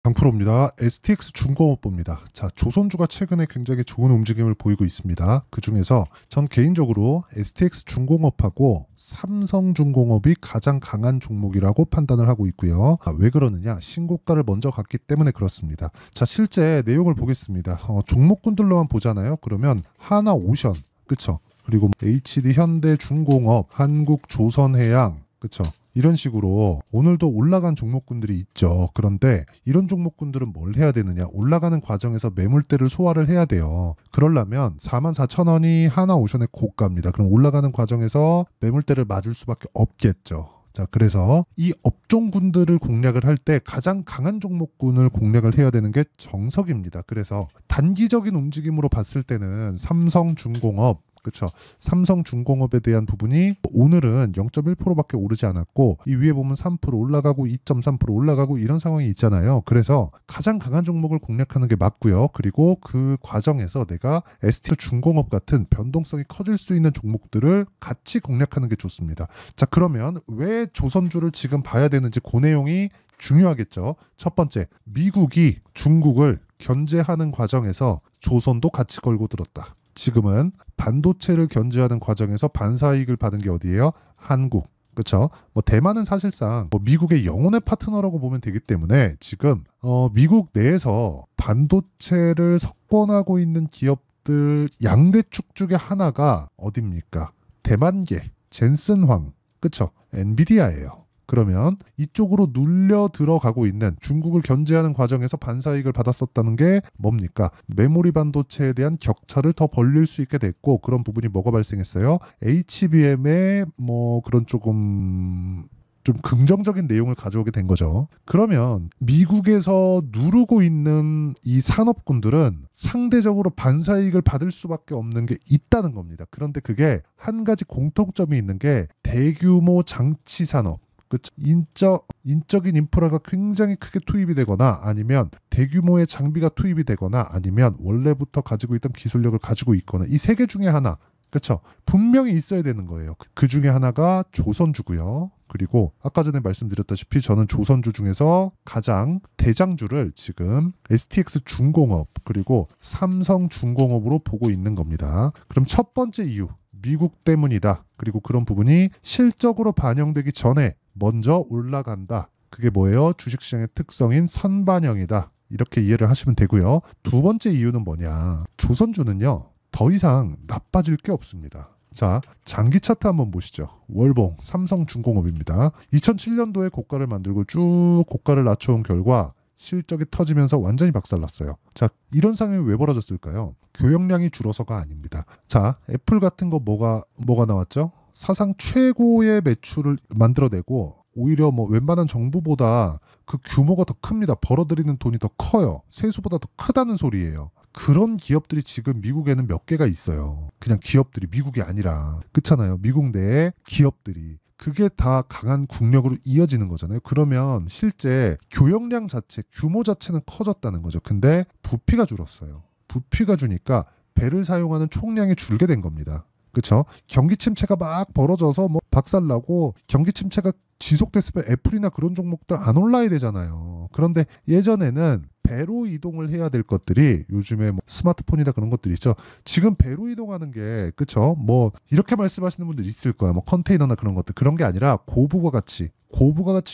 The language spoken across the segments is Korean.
강프로입니다. STX 중공업부입니다. 자, 조선주가 최근에 굉장히 좋은 움직임을 보이고 있습니다. 그 중에서 전 개인적으로 STX 중공업하고 삼성중공업이 가장 강한 종목이라고 판단을 하고 있고요. 왜 그러느냐? 신고가를 먼저 갔기 때문에 그렇습니다. 자, 실제 내용을 보겠습니다. 종목군들로만 보잖아요. 그러면 하나오션, 그쵸? 그리고 HD 현대중공업, 한국조선해양, 그쵸? 이런 식으로 오늘도 올라간 종목군들이 있죠. 그런데 이런 종목군들은 뭘 해야 되느냐? 올라가는 과정에서 매물대를 소화를 해야 돼요. 그러려면 44,000원이 하나오션의 고가입니다. 그럼 올라가는 과정에서 매물대를 맞을 수밖에 없겠죠. 자, 그래서 이 업종군들을 공략을 할 때 가장 강한 종목군을 공략을 해야 되는 게 정석입니다. 그래서 단기적인 움직임으로 봤을 때는 삼성중공업, 그렇죠. 삼성중공업에 대한 부분이 오늘은 0.1%밖에 오르지 않았고 이 위에 보면 3% 올라가고 2.3% 올라가고 이런 상황이 있잖아요. 그래서 가장 강한 종목을 공략하는 게 맞고요. 그리고 그 과정에서 내가 ST중공업 같은 변동성이 커질 수 있는 종목들을 같이 공략하는 게 좋습니다. 자, 그러면 왜 조선주를 지금 봐야 되는지 그 내용이 중요하겠죠. 첫 번째, 미국이 중국을 견제하는 과정에서 조선도 같이 걸고 들었다. 지금은 반도체를 견제하는 과정에서 반사이익을 받은 게 어디예요? 한국. 그렇죠? 뭐 대만은 사실상 뭐 미국의 영혼의 파트너라고 보면 되기 때문에 지금 미국 내에서 반도체를 석권하고 있는 기업들 양대축 중에 하나가 어디입니까? 대만계, 젠슨황, 그렇죠? 엔비디아예요. 그러면 이쪽으로 눌려 들어가고 있는 중국을 견제하는 과정에서 반사이익을 받았었다는 게 뭡니까? 메모리 반도체에 대한 격차를 더 벌릴 수 있게 됐고 그런 부분이 뭐가 발생했어요? HBM의 뭐 그런 좀 긍정적인 내용을 가져오게 된 거죠. 그러면 미국에서 누르고 있는 이 산업군들은 상대적으로 반사이익을 받을 수밖에 없는 게 있다는 겁니다. 그런데 그게 한 가지 공통점이 있는 게 대규모 장치 산업, 그쵸? 인적인 인프라가 굉장히 크게 투입이 되거나 아니면 대규모의 장비가 투입이 되거나 아니면 원래부터 가지고 있던 기술력을 가지고 있거나 이 세 개 중에 하나, 그렇죠? 분명히 있어야 되는 거예요. 그 중에 하나가 조선주고요. 그리고 아까 전에 말씀드렸다시피 저는 조선주 중에서 가장 대장주를 지금 STX 중공업 그리고 삼성중공업으로 보고 있는 겁니다. 그럼 첫 번째 이유, 미국 때문이다. 그리고 그런 부분이 실적으로 반영되기 전에 먼저 올라간다. 그게 뭐예요? 주식시장의 특성인 선반영이다. 이렇게 이해를 하시면 되고요. 두 번째 이유는 뭐냐? 조선주는요. 더 이상 나빠질 게 없습니다. 자, 장기 차트 한번 보시죠. 월봉, 삼성중공업입니다. 2007년도에 고가를 만들고 쭉 고가를 낮춰온 결과 실적이 터지면서 완전히 박살났어요. 자, 이런 상황이 왜 벌어졌을까요? 교역량이 줄어서가 아닙니다. 자, 애플 같은 거 뭐가 나왔죠? 사상 최고의 매출을 만들어내고 오히려 뭐 웬만한 정부보다 그 규모가 더 큽니다. 벌어들이는 돈이 더 커요. 세수보다 더 크다는 소리예요. 그런 기업들이 지금 미국에는 몇 개가 있어요. 그냥 기업들이 미국이 아니라. 그렇잖아요. 미국 내에 기업들이. 그게 다 강한 국력으로 이어지는 거잖아요. 그러면 실제 교역량 자체, 규모 자체는 커졌다는 거죠. 근데 부피가 줄었어요. 부피가 주니까 배를 사용하는 총량이 줄게 된 겁니다. 그렇죠? 경기 침체가 막 벌어져서 뭐 박살나고 경기 침체가 지속됐으면 애플이나 그런 종목들 안 올라야 되잖아요. 그런데 예전에는 배로 이동을 해야 될 것들이 요즘에 뭐 스마트폰이나 그런 것들이 있죠. 지금 배로 이동하는 게 그쵸? 뭐 이렇게 말씀하시는 분들 있을 거야. 뭐 컨테이너나 그런 것들 그런 게 아니라 고부가 가치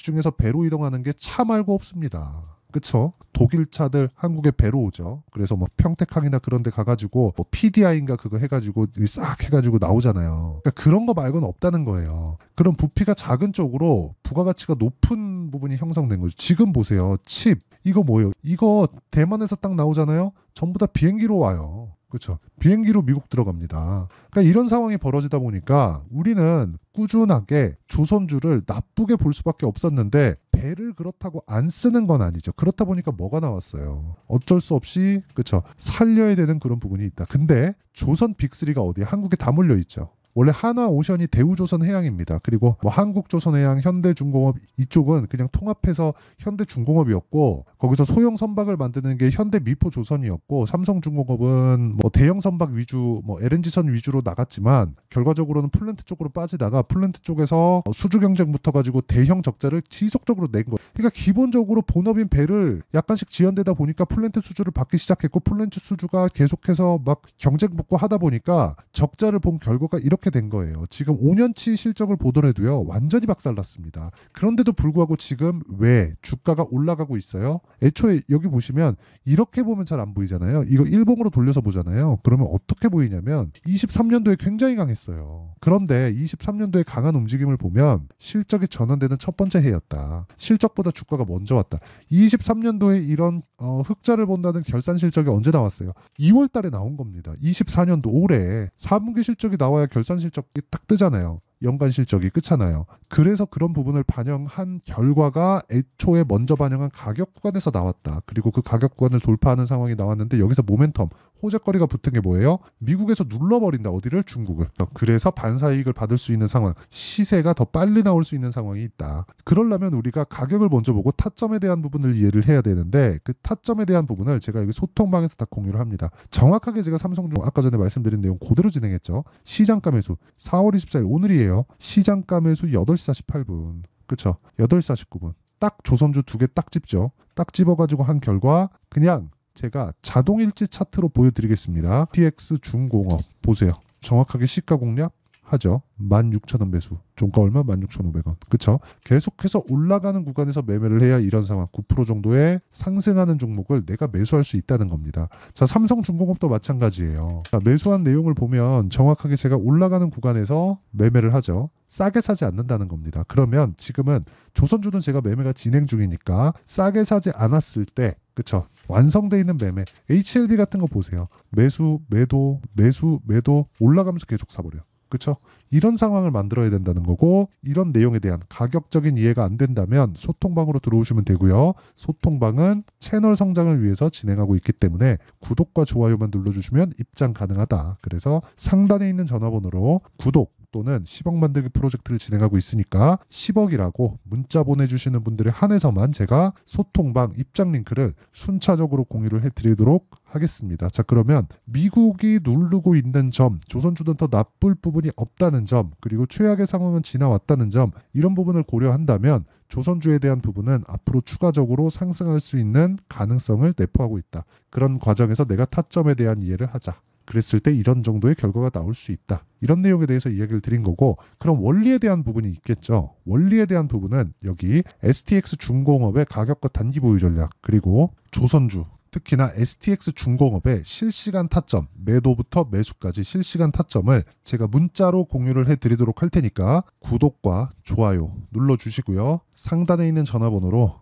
중에서 배로 이동하는 게 차 말고 없습니다. 그쵸? 독일 차들 한국에 배로 오죠. 그래서 뭐 평택항이나 그런 데 가가지고 뭐 PDI인가 그거 해가지고 싹 해가지고 나오잖아요. 그러니까 그런 거 말고는 없다는 거예요. 그런 부피가 작은 쪽으로 부가가치가 높은 부분이 형성된 거죠. 지금 보세요. 칩 이거 뭐예요? 이거 대만에서 딱 나오잖아요. 전부 다 비행기로 와요. 그렇죠. 비행기로 미국 들어갑니다. 그러니까 이런 상황이 벌어지다 보니까 우리는 꾸준하게 조선주를 나쁘게 볼 수밖에 없었는데 배를 그렇다고 안 쓰는 건 아니죠. 그렇다 보니까 뭐가 나왔어요. 어쩔 수 없이 그렇죠. 살려야 되는 그런 부분이 있다. 근데 조선 빅3가 어디에 한국에 다 몰려 있죠. 원래 한화오션이 대우조선해양입니다. 그리고 뭐 한국조선해양, 현대중공업 이쪽은 그냥 통합해서 현대중공업이었고 거기서 소형 선박을 만드는 게 현대미포조선이었고 삼성중공업은 뭐 대형 선박 위주, 뭐 LNG선 위주로 나갔지만 결과적으로는 플랜트 쪽으로 빠지다가 플랜트 쪽에서 수주 경쟁 붙어가지고 대형 적자를 지속적으로 낸 거예요. 그러니까 기본적으로 본업인 배를 약간씩 지연되다 보니까 플랜트 수주를 받기 시작했고 플랜트 수주가 계속해서 막 경쟁 붙고 하다 보니까 적자를 본 결과가 이렇게 된 거예요. 지금 5년치 실적을 보더라도요 완전히 박살났습니다. 그런데도 불구하고 지금 왜 주가가 올라가고 있어요? 애초에 여기 보시면 이렇게 보면 잘 안 보이잖아요. 이거 일봉으로 돌려서 보잖아요. 그러면 어떻게 보이냐면 23년도에 굉장히 강했어요. 그런데 23년도에 강한 움직임을 보면 실적이 전환되는 첫 번째 해였다. 실적보다 주가가 먼저 왔다. 23년도에 이런 흑자를 본다는 결산 실적이 언제 나왔어요? 2월 달에 나온 겁니다. 24년도 올해 4분기 실적이 나와야 결산 실적이 딱 뜨잖아요. 연간 실적이 끝잖아요. 그래서 그런 부분을 반영한 결과가 애초에 먼저 반영한 가격 구간에서 나왔다. 그리고 그 가격 구간을 돌파하는 상황이 나왔는데 여기서 모멘텀, 호재거리가 붙은 게 뭐예요? 미국에서 눌러버린다. 어디를? 중국을. 그래서 반사이익을 받을 수 있는 상황, 시세가 더 빨리 나올 수 있는 상황이 있다. 그러려면 우리가 가격을 먼저 보고 타점에 대한 부분을 이해를 해야 되는데 그 타점에 대한 부분을 제가 여기 소통방에서 다 공유를 합니다. 정확하게 제가 삼성중 아까 전에 말씀드린 내용 그대로 진행했죠. 시장가 매수 4월 24일 오늘이에요. 시장가 매수 8시 48분. 그쵸? 8시 49분. 딱 조선주 두 개 딱 집죠. 딱 집어가지고 한 결과 그냥 제가 자동일지 차트로 보여드리겠습니다. TX 중공업 보세요. 정확하게 시가 공략 하죠. 16,000원 매수. 종가 얼마? 16,500원. 그쵸? 계속해서 올라가는 구간에서 매매를 해야 이런 상황 9% 정도의 상승하는 종목을 내가 매수할 수 있다는 겁니다. 자, 삼성중공업도 마찬가지예요. 자, 매수한 내용을 보면 정확하게 제가 올라가는 구간에서 매매를 하죠. 싸게 사지 않는다는 겁니다. 그러면 지금은 조선주는 제가 매매가 진행 중이니까 싸게 사지 않았을 때 그쵸? 완성돼 있는 매매 HLB 같은 거 보세요. 매수, 매도, 매수, 매도 올라가면서 계속 사버려. 그렇죠? 이런 상황을 만들어야 된다는 거고 이런 내용에 대한 가격적인 이해가 안 된다면 소통방으로 들어오시면 되고요. 소통방은 채널 성장을 위해서 진행하고 있기 때문에 구독과 좋아요만 눌러주시면 입장 가능하다. 그래서 상단에 있는 전화번호로 구독 또는 10억 만들기 프로젝트를 진행하고 있으니까 10억이라고 문자 보내주시는 분들에 한해서만 제가 소통방 입장 링크를 순차적으로 공유를 해드리도록 하겠습니다. 자, 그러면 미국이 누르고 있는 점, 조선주는 더 나쁠 부분이 없다는 점, 그리고 최악의 상황은 지나왔다는 점, 이런 부분을 고려한다면 조선주에 대한 부분은 앞으로 추가적으로 상승할 수 있는 가능성을 내포하고 있다. 그런 과정에서 내가 타점에 대한 이해를 하자. 그랬을 때 이런 정도의 결과가 나올 수 있다. 이런 내용에 대해서 이야기를 드린 거고 그럼 원리에 대한 부분이 있겠죠. 원리에 대한 부분은 여기 STX 중공업의 가격과 단기 보유 전략 그리고 조선주 특히나 STX 중공업의 실시간 타점, 매도부터 매수까지 실시간 타점을 제가 문자로 공유를 해드리도록 할 테니까 구독과 좋아요 눌러주시고요. 상단에 있는 전화번호로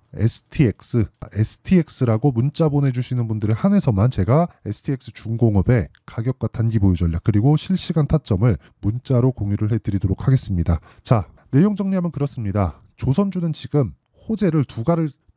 STX라고 문자 보내주시는 분들에 한해서만 제가 STX 중공업의 가격과 단기 보유 전략 그리고 실시간 타점을 문자로 공유를 해드리도록 하겠습니다. 자, 내용 정리하면 그렇습니다. 조선주는 지금 호재를 두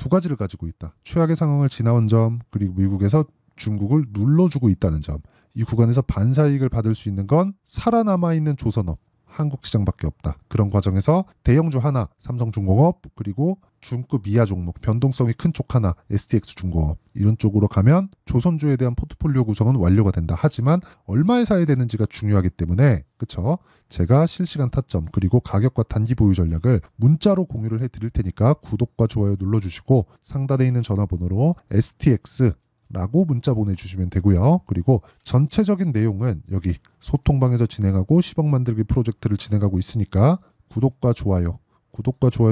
가지를 가지고 있다. 최악의 상황을 지나온 점 그리고 미국에서 중국을 눌러주고 있다는 점. 이 구간에서 반사이익을 받을 수 있는 건 살아남아 있는 조선업, 한국 시장밖에 없다. 그런 과정에서 대형주 하나, 삼성중공업 그리고 중급 이하 종목, 변동성이 큰 쪽 하나, STX 중공업 이런 쪽으로 가면 조선주에 대한 포트폴리오 구성은 완료가 된다. 하지만 얼마에 사야 되는지가 중요하기 때문에 그쵸? 제가 실시간 타점 그리고 가격과 단기 보유 전략을 문자로 공유를 해드릴 테니까 구독과 좋아요 눌러주시고 상단에 있는 전화번호로 STX 라고 문자 보내주시면 되고요. 그리고 전체적인 내용은 여기 소통방에서 진행하고 10억 만들기 프로젝트를 진행하고 있으니까 구독과 좋아요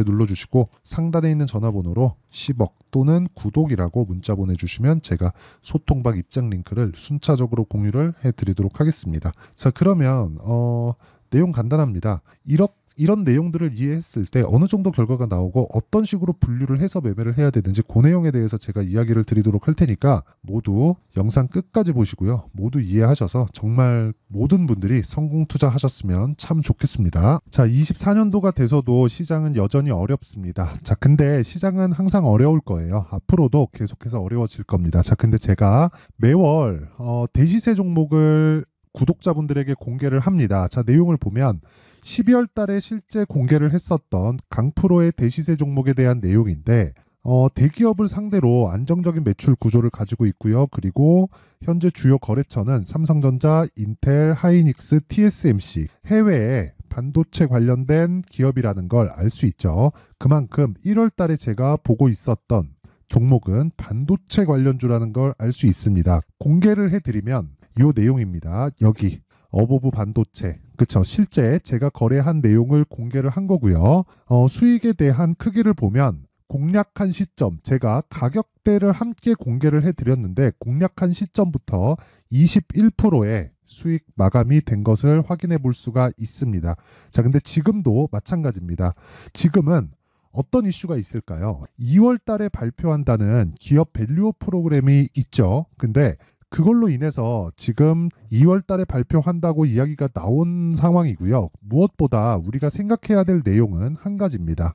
눌러주시고 상단에 있는 전화번호로 10억 또는 구독이라고 문자 보내주시면 제가 소통방 입장 링크를 순차적으로 공유를 해드리도록 하겠습니다. 자, 그러면 내용 간단합니다. 이런 내용들을 이해했을 때 어느 정도 결과가 나오고 어떤 식으로 분류를 해서 매매를 해야 되는지 그 내용에 대해서 제가 이야기를 드리도록 할 테니까 모두 영상 끝까지 보시고요. 모두 이해하셔서 정말 모든 분들이 성공 투자하셨으면 참 좋겠습니다. 자, 24년도가 돼서도 시장은 여전히 어렵습니다. 자, 근데 시장은 항상 어려울 거예요. 앞으로도 계속해서 어려워질 겁니다. 자, 근데 제가 매월 대시세 종목을 구독자분들에게 공개를 합니다. 자, 내용을 보면 12월 달에 실제 공개를 했었던 강프로의 대시세 종목에 대한 내용인데 대기업을 상대로 안정적인 매출 구조를 가지고 있고요. 그리고 현재 주요 거래처는 삼성전자, 인텔, 하이닉스, TSMC, 해외에 반도체 관련된 기업이라는 걸 알 수 있죠. 그만큼 1월 달에 제가 보고 있었던 종목은 반도체 관련주라는 걸 알 수 있습니다. 공개를 해드리면 이 내용입니다. 여기 어보브 반도체, 그쵸? 실제 제가 거래한 내용을 공개를 한 거고요. 수익에 대한 크기를 보면 공략한 시점, 제가 가격대를 함께 공개를 해드렸는데 공략한 시점부터 21%의 수익 마감이 된 것을 확인해 볼 수가 있습니다. 자, 근데 지금도 마찬가지입니다. 지금은 어떤 이슈가 있을까요? 2월 달에 발표한다는 기업 밸류업 프로그램이 있죠. 근데 그걸로 인해서 지금 2월 달에 발표한다고 이야기가 나온 상황이고요. 무엇보다 우리가 생각해야 될 내용은 한 가지입니다.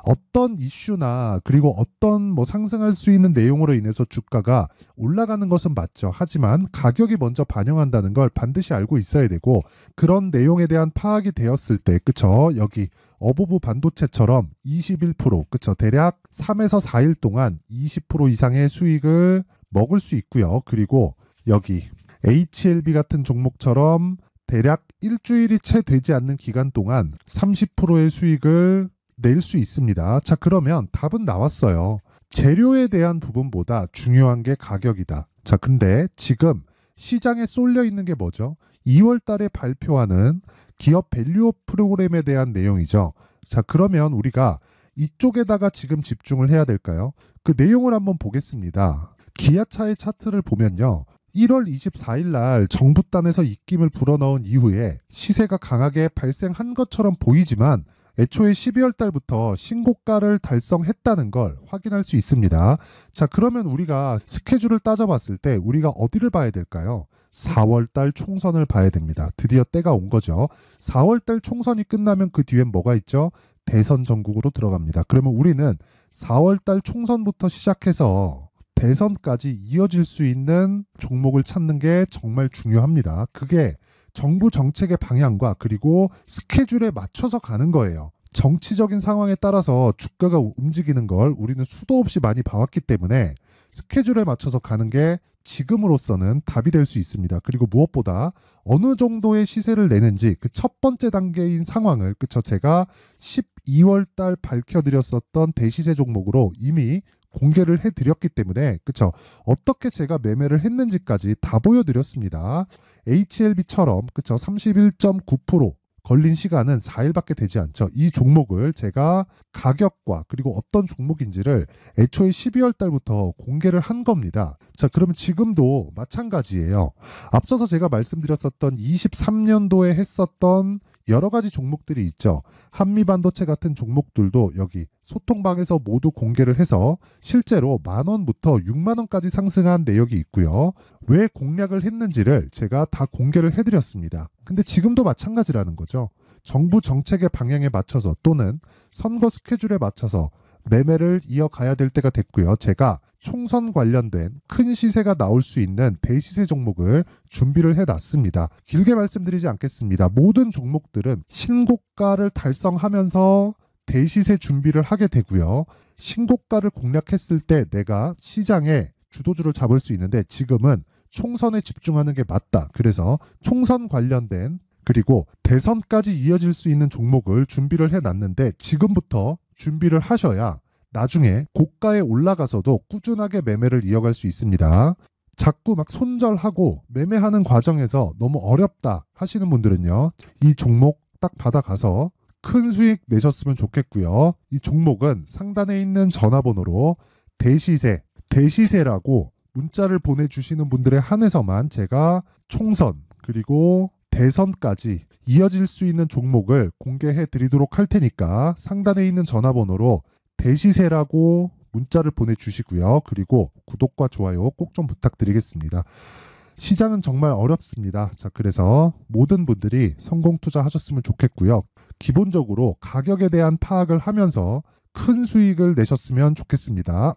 어떤 이슈나 그리고 어떤 상승할 수 있는 내용으로 인해서 주가가 올라가는 것은 맞죠. 하지만 가격이 먼저 반영한다는 걸 반드시 알고 있어야 되고, 그런 내용에 대한 파악이 되었을 때, 그쵸? 여기 어보브 반도체처럼 21%, 그쵸? 대략 3에서 4일 동안 20% 이상의 수익을 먹을 수 있고요. 그리고 여기 HLB 같은 종목처럼 대략 일주일이 채 되지 않는 기간 동안 30%의 수익을 낼 수 있습니다. 자, 그러면 답은 나왔어요. 재료에 대한 부분보다 중요한 게 가격이다. 자, 근데 지금 시장에 쏠려 있는 게 뭐죠? 2월 달에 발표하는 기업 밸류업 프로그램에 대한 내용이죠. 자, 그러면 우리가 이쪽에다가 지금 집중을 해야 될까요? 그 내용을 한번 보겠습니다. 기아차의 차트를 보면요. 1월 24일 날 정부단에서 입김을 불어넣은 이후에 시세가 강하게 발생한 것처럼 보이지만 애초에 12월 달부터 신고가를 달성했다는 걸 확인할 수 있습니다. 자, 그러면 우리가 스케줄을 따져봤을 때 우리가 어디를 봐야 될까요? 4월 달 총선을 봐야 됩니다. 드디어 때가 온 거죠. 4월 달 총선이 끝나면 그 뒤엔 뭐가 있죠? 대선 전국으로 들어갑니다. 그러면 우리는 4월 달 총선부터 시작해서 대선까지 이어질 수 있는 종목을 찾는 게 정말 중요합니다. 그게 정부 정책의 방향과 그리고 스케줄에 맞춰서 가는 거예요. 정치적인 상황에 따라서 주가가 움직이는 걸 우리는 수도 없이 많이 봐왔기 때문에 스케줄에 맞춰서 가는 게 지금으로서는 답이 될 수 있습니다. 그리고 무엇보다 어느 정도의 시세를 내는지 그 첫 번째 단계인 상황을, 그쵸? 제가 12월 달 밝혀드렸었던 대시세 종목으로 이미 공개를 해드렸기 때문에, 그쵸? 어떻게 제가 매매를 했는지까지 다 보여드렸습니다. HLB처럼, 그쵸? 31.9% 걸린 시간은 4일밖에 되지 않죠. 이 종목을 제가 가격과 그리고 어떤 종목인지를 애초에 12월 달부터 공개를 한 겁니다. 자, 그러면 지금도 마찬가지예요. 앞서서 제가 말씀드렸었던 23년도에 했었던 여러 가지 종목들이 있죠. 한미반도체 같은 종목들도 여기 소통방에서 모두 공개를 해서 실제로 10,000원부터 60,000원까지 상승한 내역이 있고요. 왜 공략을 했는지를 제가 다 공개를 해드렸습니다. 근데 지금도 마찬가지라는 거죠. 정부 정책의 방향에 맞춰서 또는 선거 스케줄에 맞춰서 매매를 이어가야 될 때가 됐고요. 제가 총선 관련된 큰 시세가 나올 수 있는 대시세 종목을 준비를 해놨습니다. 길게 말씀드리지 않겠습니다. 모든 종목들은 신고가를 달성하면서 대시세 준비를 하게 되고요. 신고가를 공략했을 때 내가 시장에 주도주를 잡을 수 있는데 지금은 총선에 집중하는 게 맞다. 그래서 총선 관련된 그리고 대선까지 이어질 수 있는 종목을 준비를 해놨는데 지금부터 준비를 하셔야 나중에 고가에 올라가서도 꾸준하게 매매를 이어갈 수 있습니다. 자꾸 막 손절하고 매매하는 과정에서 너무 어렵다 하시는 분들은요. 이 종목 딱 받아가서 큰 수익 내셨으면 좋겠고요. 이 종목은 상단에 있는 전화번호로 대시세라고 문자를 보내주시는 분들에 한해서만 제가 총선 그리고 대선까지 이어질 수 있는 종목을 공개해 드리도록 할 테니까 상단에 있는 전화번호로 대시세라고 문자를 보내주시고요. 그리고 구독과 좋아요 꼭 좀 부탁드리겠습니다. 시장은 정말 어렵습니다. 자, 그래서 모든 분들이 성공 투자하셨으면 좋겠고요. 기본적으로 가격에 대한 파악을 하면서 큰 수익을 내셨으면 좋겠습니다.